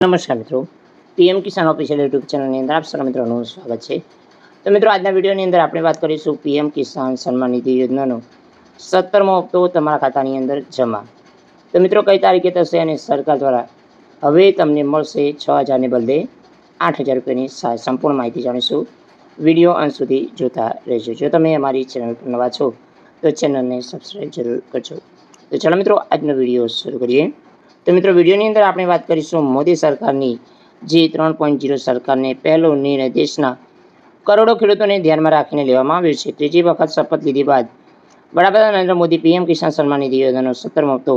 નમસ્કાર મિત્રો, પીએમ કિસાન official YouTube ચેનલની અંદર આપ સર્વ મિત્રોનું સ્વાગત છે। તો મિત્રો, આજના વિડીયોની અંદર આપણે વાત કરીશું પીએમ કિસાન સન્માન નિધિ યોજનાનો 17મો હપ્તો તમારા ખાતાની અંદર જમા। તો મિત્રો, કઈ તારીખે થશે અને સરકાર દ્વારા હવે તમને મળશે 6,000ને બદલે 8,000 રૂપિયાની સંપૂર્ણ માહિતી જાણીશું। વિડીયો અંત સુધી જોતા રહેજો। જો તમે અમારી ચેનલ પર નવા છો તો ચેનલને સબસ્ક્રાઈબ જરૂર કરજો। તો ચાલો મિત્રો, આજનો વિડીયો શરૂ કરીએ। તો મિત્રો, વિડીયોની અંદર આપણે વાત કરીશું મોદી સરકારની જે 3.0 સરકારને પહેલો નિર્ણય દેશના કરોડો ખેડૂતોને ધ્યાનમાં રાખીને લેવામાં આવ્યો છે। ત્રીજી વખત શપથ લીધી બાદ વડાપ્રધાન નરેન્દ્ર મોદી પીએમ કિસાન સન્માન નિધિ યોજનાનો 17મો હપ્તો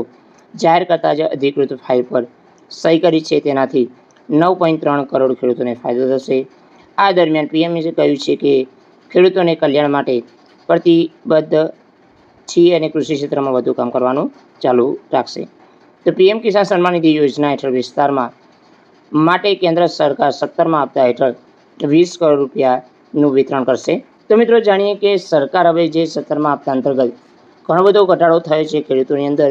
જાહેર કરતા જ અધિકૃત ફાઇલ પર સહી કરી છે। તેનાથી 9.3 કરોડ ખેડૂતોને ફાયદો થશે। આ દરમિયાન પીએમએ કહ્યું છે કે ખેડૂતોને કલ્યાણ માટે પ્રતિબદ્ધ છીએ અને કૃષિ ક્ષેત્રમાં વધુ કામ કરવાનું ચાલુ રાખશે। તો પીએમ કિસાન સન્માન નિધિ યોજના હેઠળ વિસ્તારમાં માટે કેન્દ્ર સરકાર 17મા હપ્તા હેઠળ 20 કરોડ રૂપિયાનું વિતરણ કરશે। તો મિત્રો, જાણીએ કે સરકાર હવે જે 17મા હપ્તા અંતર્ગત ઘણો બધો ઘટાડો થયો છે ખેડૂતોની અંદર,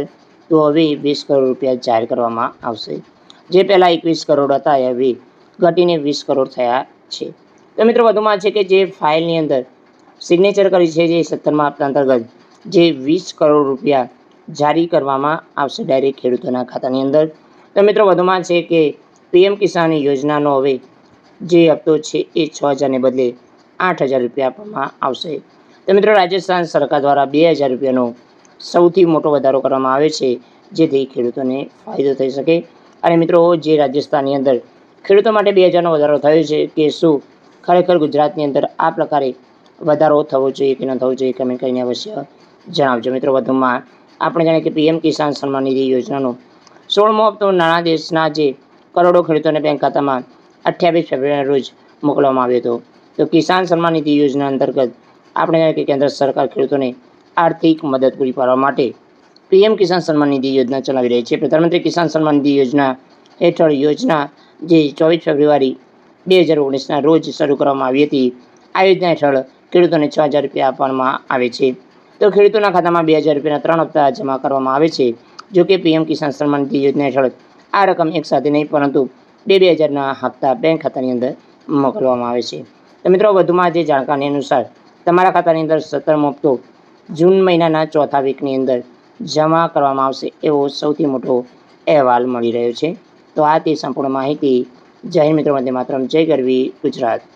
તો હવે 20 કરોડ રૂપિયા જાહેર કરવામાં આવશે। જે પહેલાં 21 કરોડ હતા એ હવે ઘટીને 20 કરોડ થયા છે। તો મિત્રો, વધુમાં છે કે જે ફાઇલની અંદર સિગ્નેચર કરી છે જે 17મા હપ્તા અંતર્ગત જે 20 કરોડ રૂપિયા જારી કરવામાં આવશે ડાયરેક્ટ ખેડૂતોના ખાતાની અંદર। તો મિત્રો, વધુમાં છે કે પીએમ કિસાન યોજનાનો હવે જે હપ્તો છે એ 6,000ને બદલે 8,000 રૂપિયા આપવામાં આવશે। તો મિત્રો, રાજસ્થાન સરકાર દ્વારા 2,000 રૂપિયાનો સૌથી મોટો વધારો કરવામાં આવે છે, જેથી ખેડૂતોને ફાયદો થઈ શકે। અને મિત્રો, જે રાજસ્થાનની અંદર ખેડૂતો માટે 2,000નો વધારો થયો છે કે શું ખરેખર ગુજરાતની અંદર આ પ્રકારે વધારો થવો જોઈએ કે ન થવો જોઈએ, કમેન્ટ કરીને અવશ્ય જણાવજો। મિત્રો, વધુમાં આપણે જાણીએ કે પીએમ કિસાન સન્માન નિધિ યોજનાનો 16મો હપ્તો નાણાં દેશના જે કરોડો ખેડૂતોને બેંક ખાતામાં 28 ફેબ્રુઆરીના રોજ મોકલવામાં આવ્યો હતો। તો કિસાન સન્માન નિધિ યોજના અંતર્ગત આપણે જાણીએ કે કેન્દ્ર સરકાર ખેડૂતોને આર્થિક મદદ પૂરી પાડવા માટે પીએમ કિસાન સન્માન નિધિ યોજના ચલાવી રહી છે। પ્રધાનમંત્રી કિસાન સન્માન નિધિ યોજના હેઠળ યોજના જે 24 ફેબ્રુઆરી 2019ના રોજ શરૂ કરવામાં આવી હતી। આ યોજના હેઠળ ખેડૂતોને 6,000 રૂપિયા આપવામાં આવે છે। તો ખેડૂતોના ખાતામાં 2,000 રૂપિયાના 3 હપ્તા જમા કરવામાં આવે છે। જો કે પીએમ કિસાન સન્માન નિધિ યોજના હેઠળ આ રકમ એકસાથે નહીં, પરંતુ 2,000ના હપ્તા બેંક ખાતાની અંદર મોકલવામાં આવે છે। તો મિત્રો, વધુમાં જે જાણકારી અનુસાર તમારા ખાતાની અંદર 17મો હપ્તો જૂન મહિનાના ચોથા વીકની અંદર જમા કરવામાં આવશે એવો સૌથી મોટો અહેવાલ મળી રહ્યો છે। તો આ તે સંપૂર્ણ માહિતી। જય હિન્દ મિત્રો, વંદે માતરમ, જય ગરવી ગુજરાત।